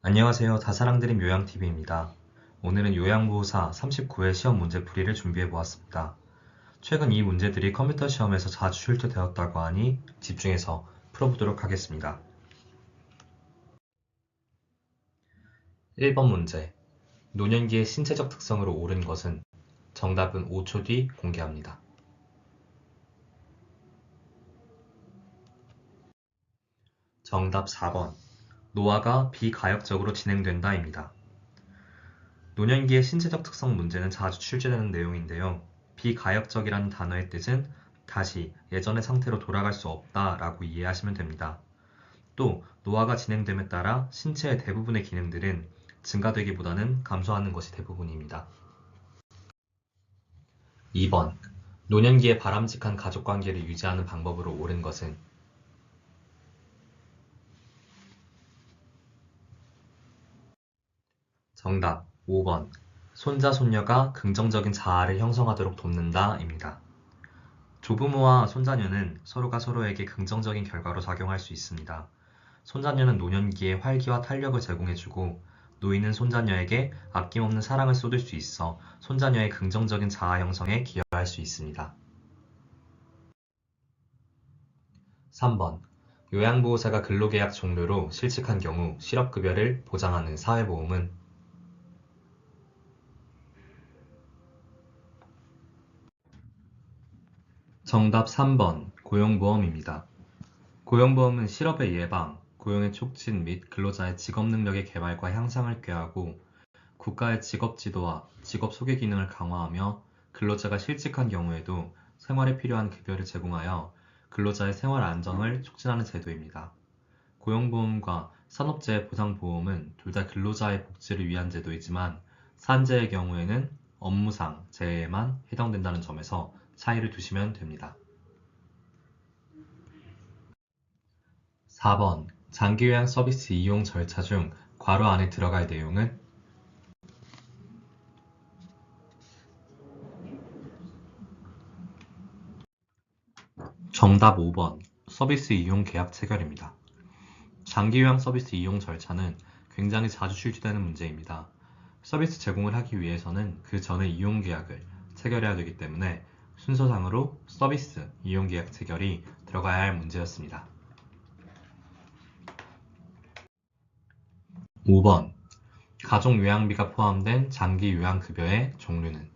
안녕하세요. 다사랑드림 요양TV입니다. 오늘은 요양보호사 39회 시험 문제 풀이를 준비해 보았습니다. 최근 이 문제들이 컴퓨터 시험에서 자주 출제되었다고 하니 집중해서 풀어보도록 하겠습니다. 1번 문제. 노년기의 신체적 특성으로 옳은 것은? 정답은 5초 뒤 공개합니다. 정답 4번. 노화가 비가역적으로 진행된다입니다. 노년기의 신체적 특성 문제는 자주 출제되는 내용인데요. 비가역적이라는 단어의 뜻은 다시 예전의 상태로 돌아갈 수 없다 라고 이해하시면 됩니다. 또 노화가 진행됨에 따라 신체의 대부분의 기능들은 증가되기보다는 감소하는 것이 대부분입니다. 2번. 노년기에 바람직한 가족관계를 유지하는 방법으로 옳은 것은? 정답 5번. 손자, 손녀가 긍정적인 자아를 형성하도록 돕는다입니다. 조부모와 손자녀는 서로가 서로에게 긍정적인 결과로 작용할 수 있습니다. 손자녀는 노년기에 활기와 탄력을 제공해주고 노인은 손자녀에게 아낌없는 사랑을 쏟을 수 있어 손자녀의 긍정적인 자아 형성에 기여할 수 있습니다. 3번. 요양보호사가 근로계약 종료로 실직한 경우 실업급여를 보장하는 사회보험은? 정답 3번. 고용보험입니다. 고용보험은 실업의 예방, 고용의 촉진 및 근로자의 직업 능력의 개발과 향상을 꾀하고 국가의 직업 지도와 직업 소개 기능을 강화하며 근로자가 실직한 경우에도 생활에 필요한 급여를 제공하여 근로자의 생활 안정을 촉진하는 제도입니다. 고용보험과 산업재해 보상보험은 둘 다 근로자의 복지를 위한 제도이지만 산재의 경우에는 업무상 재해에만 해당된다는 점에서 차이를 두시면 됩니다. 4번. 장기요양 서비스 이용 절차 중 괄호 안에 들어갈 내용은? 정답 5번. 서비스 이용 계약 체결입니다. 장기요양 서비스 이용 절차는 굉장히 자주 출제되는 문제입니다. 서비스 제공을 하기 위해서는 그 전에 이용 계약을 체결해야 되기 때문에 순서상으로 서비스 이용 계약 체결이 들어가야 할 문제였습니다. 5번. 가족 요양비가 포함된 장기 요양급여의 종류는?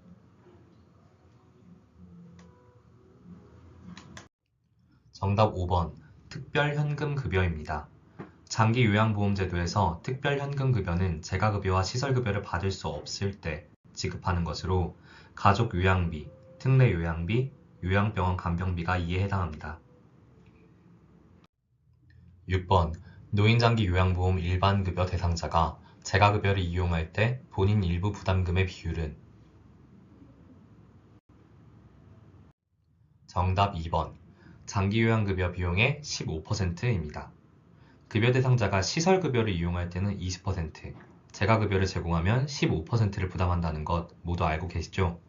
정답 5번. 특별현금급여입니다. 장기요양보험제도에서 특별현금급여는 재가급여와 시설급여를 받을 수 없을 때 지급하는 것으로 가족요양비, 특례요양비, 요양병원 간병비가 이에 해당합니다. 6번. 노인장기요양보험 일반급여 대상자가 재가급여를 이용할 때 본인 일부 부담금의 비율은? 정답 2번. 장기요양급여 비용의 15%입니다. 급여 대상자가 시설급여를 이용할 때는 20%, 재가급여를 제공하면 15%를 부담한다는 것 모두 알고 계시죠?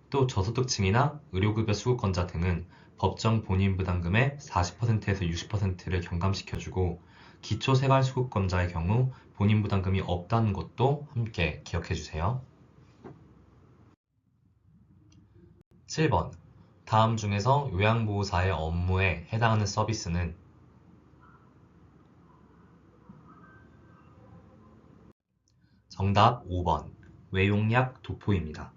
또 저소득층이나 의료급여 수급권자 등은 법정 본인 부담금의 40%에서 60%를 경감시켜주고 기초생활수급권자의 경우 본인 부담금이 없다는 것도 함께 기억해주세요. 7번. 다음 중에서 요양보호사의 업무에 해당하는 서비스는? 정답 5번. 외용약 도포입니다.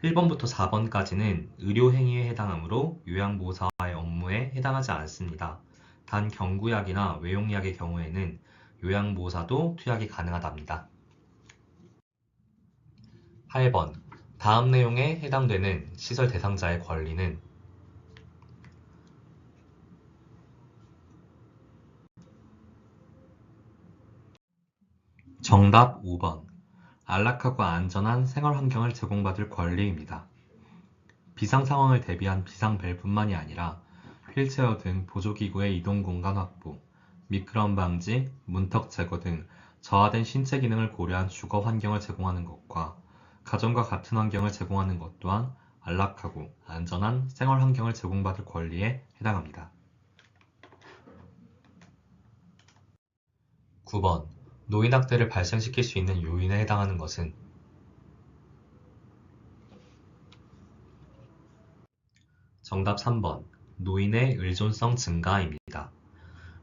1번부터 4번까지는 의료행위에 해당하므로 요양보호사의 업무에 해당하지 않습니다. 단 경구약이나 외용약의 경우에는 요양보호사도 투약이 가능하답니다. 8번. 다음 내용에 해당되는 시설 대상자의 권리는? 정답 5번. 안락하고 안전한 생활 환경을 제공받을 권리입니다. 비상 상황을 대비한 비상벨뿐만이 아니라 휠체어 등 보조기구의 이동 공간 확보, 미끄럼 방지, 문턱 제거 등 저하된 신체 기능을 고려한 주거 환경을 제공하는 것과 가정과 같은 환경을 제공하는 것 또한 안락하고 안전한 생활 환경을 제공받을 권리에 해당합니다. 9번. 노인학대를 발생시킬 수 있는 요인에 해당하는 것은 정답 3번 노인의 의존성 증가입니다.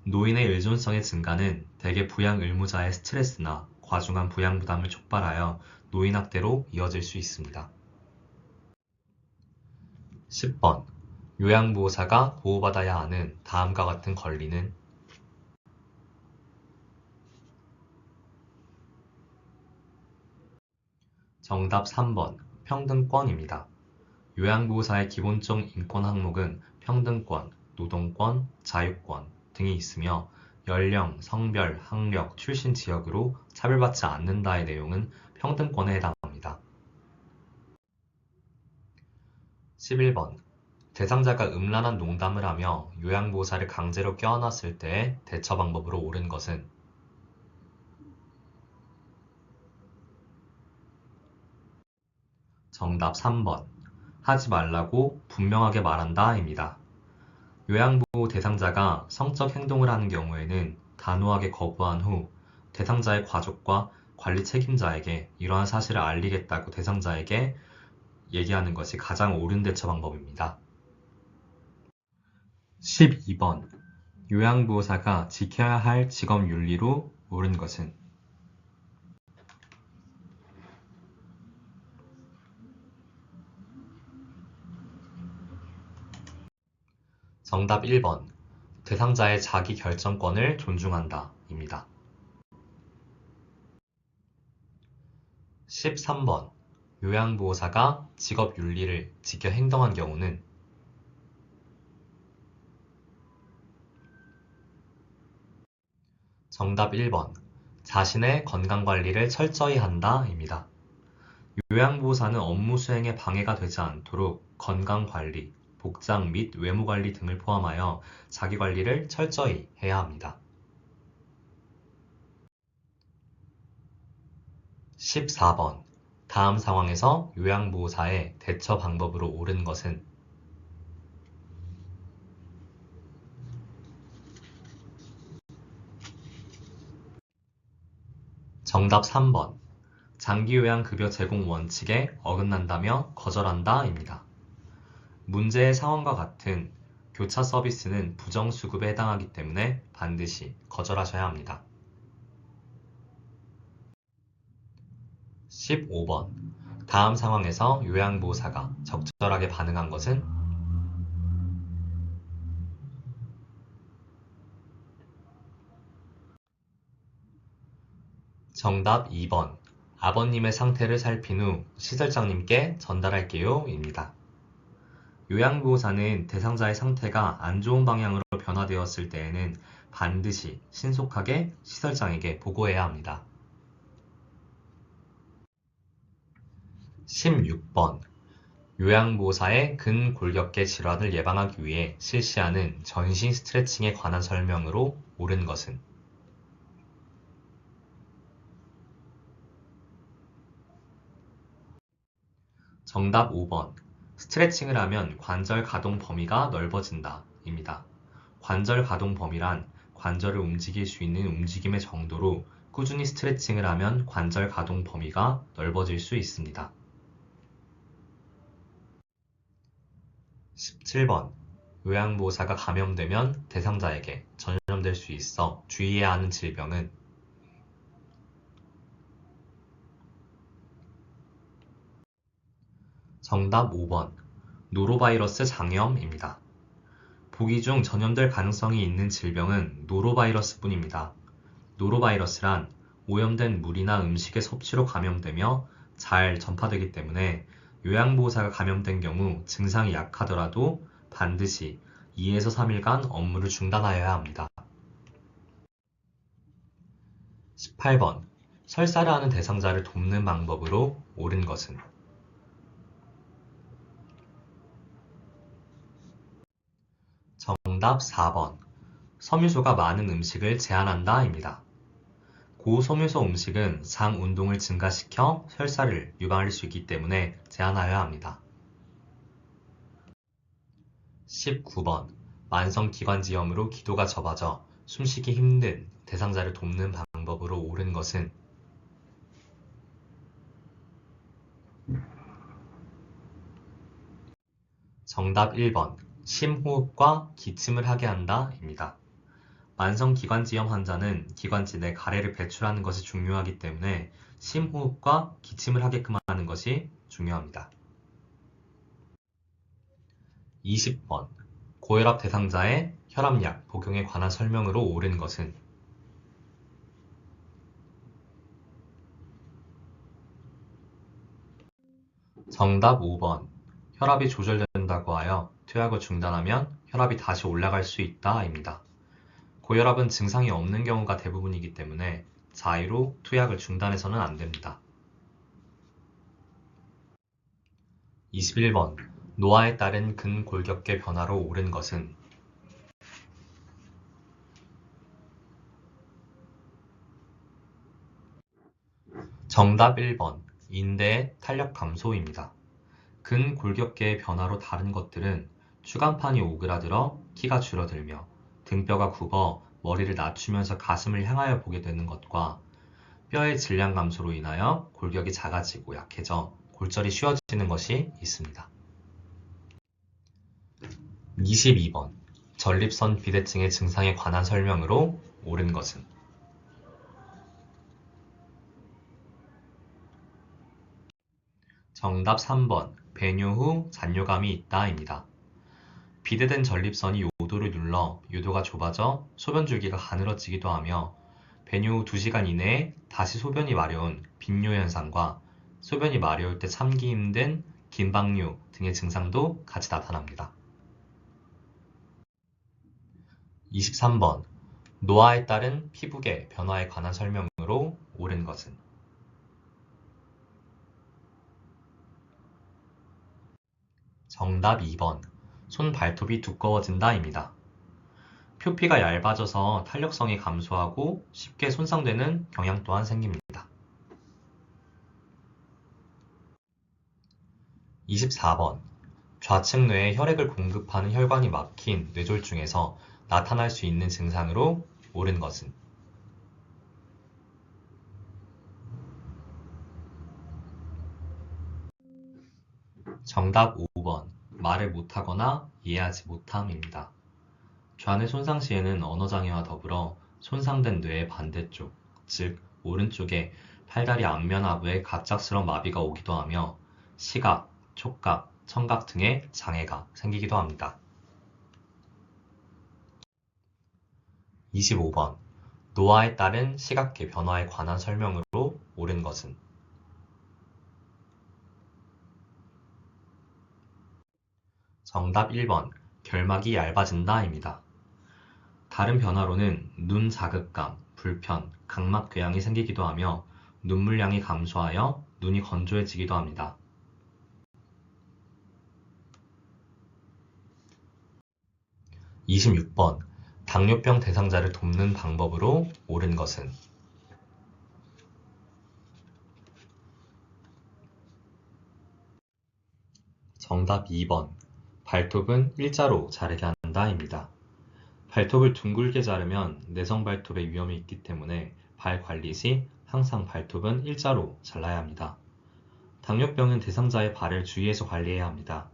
노인의 의존성의 증가는 대개 부양 의무자의 스트레스나 과중한 부양 부담을 촉발하여 노인학대로 이어질 수 있습니다. 10번 요양보호사가 보호받아야 하는 다음과 같은 권리는 정답 3번 평등권입니다. 요양보호사의 기본적 인권 항목은 평등권, 노동권, 자유권 등이 있으며 연령, 성별, 학력, 출신 지역으로 차별받지 않는다의 내용은 평등권에 해당합니다. 11번 대상자가 음란한 농담을 하며 요양보호사를 강제로 껴안았을 때의 대처 방법으로 옳은 것은 정답 3번 하지 말라고 분명하게 말한다입니다. 요양보호 대상자가 성적 행동을 하는 경우에는 단호하게 거부한 후 대상자의 가족과 관리 책임자에게 이러한 사실을 알리겠다고 대상자에게 얘기하는 것이 가장 옳은 대처 방법입니다. 12번 요양보호사가 지켜야 할 직업윤리로 옳은 것은 정답 1번 대상자의 자기 결정권을 존중한다 입니다. 13번 요양보호사가 직업윤리를 지켜 행동한 경우는 정답 1번 자신의 건강관리를 철저히 한다 입니다. 요양보호사는 업무 수행에 방해가 되지 않도록 건강관리, 복장 및 외모관리 등을 포함하여 자기관리를 철저히 해야 합니다. 14번 다음 상황에서 요양보호사의 대처 방법으로 옳은 것은 정답 3번 장기요양급여 제공 원칙에 어긋난다며 거절한다 입니다. 문제의 상황과 같은 교차 서비스는 부정수급에 해당하기 때문에 반드시 거절하셔야 합니다. 15번 다음 상황에서 요양보호사가 적절하게 반응한 것은 정답 2번 아버님의 상태를 살핀 후 시설장님께 전달할게요 입니다. 요양보호사는 대상자의 상태가 안 좋은 방향으로 변화되었을 때에는 반드시 신속하게 시설장에게 보고해야 합니다. 16번 요양보호사의 근골격계 질환을 예방하기 위해 실시하는 전신 스트레칭에 관한 설명으로 옳은 것은 정답 5번 스트레칭을 하면 관절 가동 범위가 넓어진다 입니다. 관절 가동 범위란 관절을 움직일 수 있는 움직임의 정도로 꾸준히 스트레칭을 하면 관절 가동 범위가 넓어질 수 있습니다. 17번 요양보호사가 감염되면 대상자에게 전염될 수 있어 주의해야 하는 질병은 정답 5번 노로바이러스 장염입니다. 보기 중 전염될 가능성이 있는 질병은 노로바이러스뿐입니다. 노로바이러스란 오염된 물이나 음식의 섭취로 감염되며 잘 전파되기 때문에 요양보호사가 감염된 경우 증상이 약하더라도 반드시 2에서 3일간 업무를 중단하여야 합니다. 18번 설사를 하는 대상자를 돕는 방법으로 옳은 것은 정답 4번 섬유소가 많은 음식을 제한한다 입니다. 고섬유소 음식은 장 운동을 증가시켜 설사를 유발할 수 있기 때문에 제한하여야 합니다. 19번 만성기관지염으로 기도가 좁아져 숨쉬기 힘든 대상자를 돕는 방법 방법으로 옳은 것은 정답 1번, 심호흡과 기침을 하게 한다 입니다. 만성기관지염 환자는 기관지 내 가래를 배출하는 것이 중요하기 때문에 심호흡과 기침을 하게끔 하는 것이 중요합니다. 20번, 고혈압 대상자의 혈압약 복용에 관한 설명으로 옳은 것은 정답 5번, 혈압이 조절된다고 하여 투약을 중단하면 혈압이 다시 올라갈 수 있다 입니다. 고혈압은 증상이 없는 경우가 대부분이기 때문에 자의로 투약을 중단해서는 안 됩니다. 21번, 노화에 따른 근골격계 변화로 옳은 것은 정답 1번, 인대의 탄력 감소입니다. 근골격계의 변화로 다른 것들은 추간판이 오그라들어 키가 줄어들며 등뼈가 굽어 머리를 낮추면서 가슴을 향하여 보게 되는 것과 뼈의 질량 감소로 인하여 골격이 작아지고 약해져 골절이 쉬워지는 것이 있습니다. 22번, 전립선 비대증의 증상에 관한 설명으로 옳은 것은 정답 3번, 배뇨 후 잔뇨감이 있다 입니다. 비대된 전립선이 요도를 눌러 요도가 좁아져 소변 줄기가 가늘어지기도 하며 배뇨 후 2시간 이내에 다시 소변이 마려운 빈뇨 현상과 소변이 마려울 때 참기 힘든 긴박뇨 등의 증상도 같이 나타납니다. 23번, 노화에 따른 피부계 변화에 관한 설명으로 옳은 것은 정답 2번, 손 발톱이 두꺼워진다 입니다. 표피가 얇아져서 탄력성이 감소하고 쉽게 손상되는 경향 또한 생깁니다. 24번, 좌측 뇌에 혈액을 공급하는 혈관이 막힌 뇌졸중에서 나타날 수 있는 증상으로 옳은 것은 정답 5번, 말을 못하거나 이해하지 못함입니다. 좌뇌 손상 시에는 언어장애와 더불어 손상된 뇌의 반대쪽, 즉 오른쪽에 팔다리 앞면 하부에 갑작스러운 마비가 오기도 하며 시각, 촉각, 청각 등의 장애가 생기기도 합니다. 25번, 노화에 따른 시각계 변화에 관한 설명으로 옳은 것은 정답 1번, 결막이 얇아진다 입니다. 다른 변화로는 눈 자극감, 불편, 각막 궤양이 생기기도 하며 눈물량이 감소하여 눈이 건조해지기도 합니다. 26번, 당뇨병 대상자를 돕는 방법으로 옳은 것은 정답 2번, 발톱은 일자로 자르게 한다 입니다. 발톱을 둥글게 자르면 내성 발톱의 위험이 있기 때문에 발 관리 시 항상 발톱은 일자로 잘라야 합니다. 당뇨병은 대상자의 발을 주의해서 관리해야 합니다.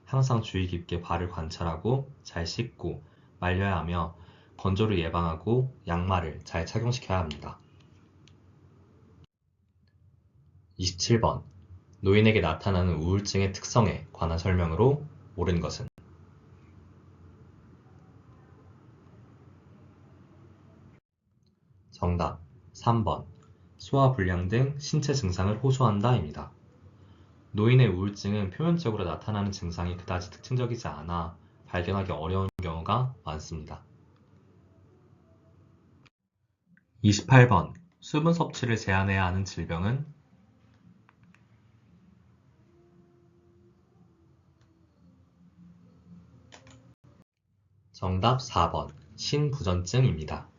항상 주의 깊게 발을 관찰하고 잘 씻고 말려야 하며 건조를 예방하고 양말을 잘 착용시켜야 합니다. 27번, 노인에게 나타나는 우울증의 특성에 관한 설명으로 옳은 것은 정답 3번, 소화불량 등 신체 증상을 호소한다 입니다. 노인의 우울증은 표면적으로 나타나는 증상이 그다지 특징적이지 않아 발견하기 어려운 경우가 많습니다. 28번, 수분 섭취를 제한해야 하는 질병은 정답 4번, 신부전증입니다.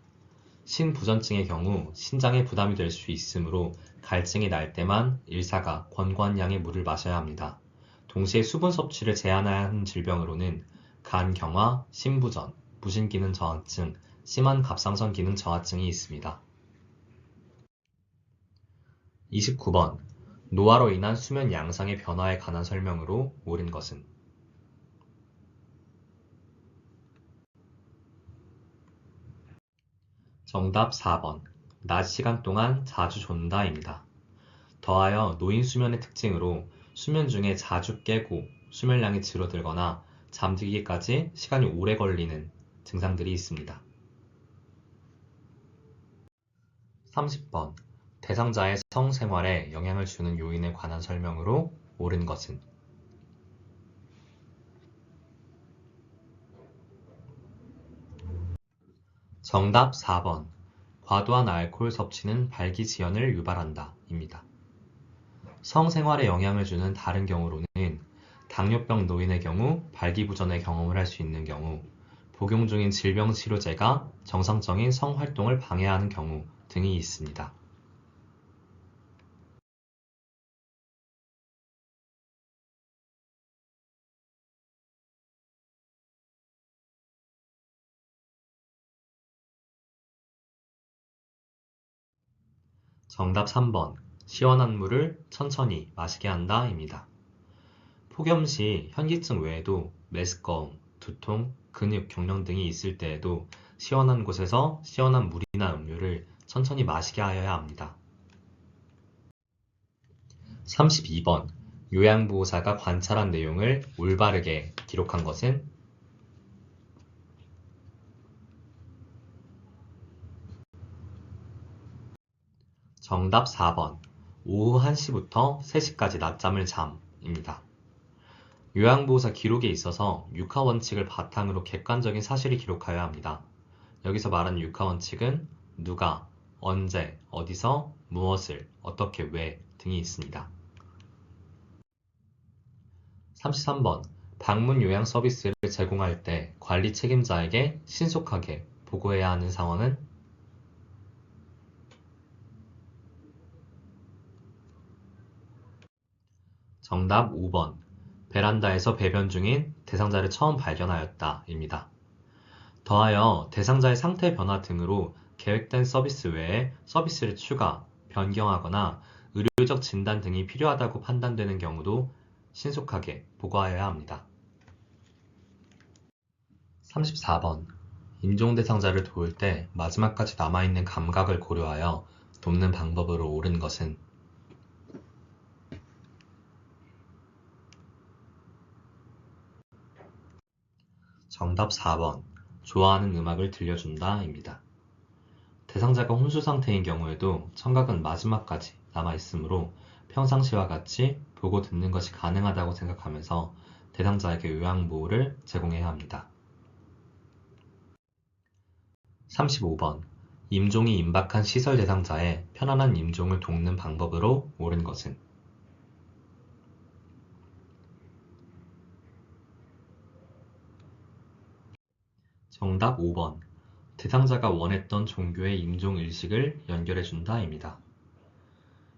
신부전증의 경우 신장에 부담이 될 수 있으므로 갈증이 날 때만 일사가 권고한 양의 물을 마셔야 합니다. 동시에 수분 섭취를 제한해야 하는 질병으로는 간경화, 신부전, 무신기능 저하증, 심한 갑상선 기능 저하증이 있습니다. 29번. 노화로 인한 수면 양상의 변화에 관한 설명으로 옳은 것은? 정답 4번. 낮 시간 동안 자주 존다입니다. 더하여 노인 수면의 특징으로 수면 중에 자주 깨고 수면량이 줄어들거나 잠들기까지 시간이 오래 걸리는 증상들이 있습니다. 30번. 대상자의 성생활에 영향을 주는 요인에 관한 설명으로 옳은 것은? 정답 4번. 과도한 알코올 섭취는 발기지연을 유발한다 입니다. 성생활에 영향을 주는 다른 경우로는 당뇨병 노인의 경우 발기부전의 경험을 할 수 있는 경우, 복용 중인 질병치료제가 정상적인 성활동을 방해하는 경우 등이 있습니다. 정답 3번. 시원한 물을 천천히 마시게 한다 입니다. 폭염 시 현기증 외에도 메스꺼움, 두통, 근육 경련 등이 있을 때에도 시원한 곳에서 시원한 물이나 음료를 천천히 마시게 하여야 합니다. 32번. 요양보호사가 관찰한 내용을 올바르게 기록한 것은? 정답 4번. 오후 1시부터 3시까지 낮잠을 잠입니다. 요양보호사 기록에 있어서 육하원칙을 바탕으로 객관적인 사실을 기록하여야 합니다. 여기서 말하는 육하원칙은 누가, 언제, 어디서, 무엇을, 어떻게, 왜 등이 있습니다. 33번. 방문 요양 서비스를 제공할 때 관리 책임자에게 신속하게 보고해야 하는 상황은? 정답 5번. 베란다에서 배변 중인 대상자를 처음 발견하였다 입니다. 더하여 대상자의 상태 변화 등으로 계획된 서비스 외에 서비스를 추가, 변경하거나 의료적 진단 등이 필요하다고 판단되는 경우도 신속하게 보고하여야 합니다. 34번. 임종 대상자를 도울 때 마지막까지 남아있는 감각을 고려하여 돕는 방법으로 옳은 것은? 정답 4번. 좋아하는 음악을 들려준다 입니다. 대상자가 혼수 상태인 경우에도 청각은 마지막까지 남아있으므로 평상시와 같이 보고 듣는 것이 가능하다고 생각하면서 대상자에게 요양보호를 제공해야 합니다. 35번. 임종이 임박한 시설 대상자의 편안한 임종을 돕는 방법으로 옳은 것은? 정답 5번. 대상자가 원했던 종교의 임종 일식을 연결해준다 입니다.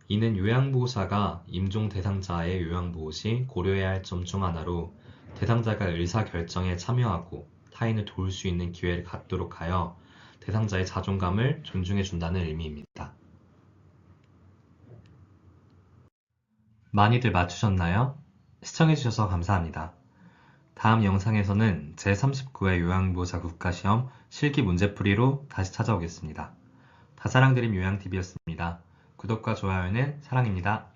이는 요양보호사가 임종 대상자의 요양보호 시 고려해야 할 점 중 하나로 대상자가 의사결정에 참여하고 타인을 도울 수 있는 기회를 갖도록 하여 대상자의 자존감을 존중해준다는 의미입니다. 많이들 맞추셨나요? 시청해주셔서 감사합니다. 다음 영상에서는 제39회 요양보호사 국가시험 실기 문제풀이로 다시 찾아오겠습니다. 다사랑드림 요양TV였습니다. 구독과 좋아요는 사랑입니다.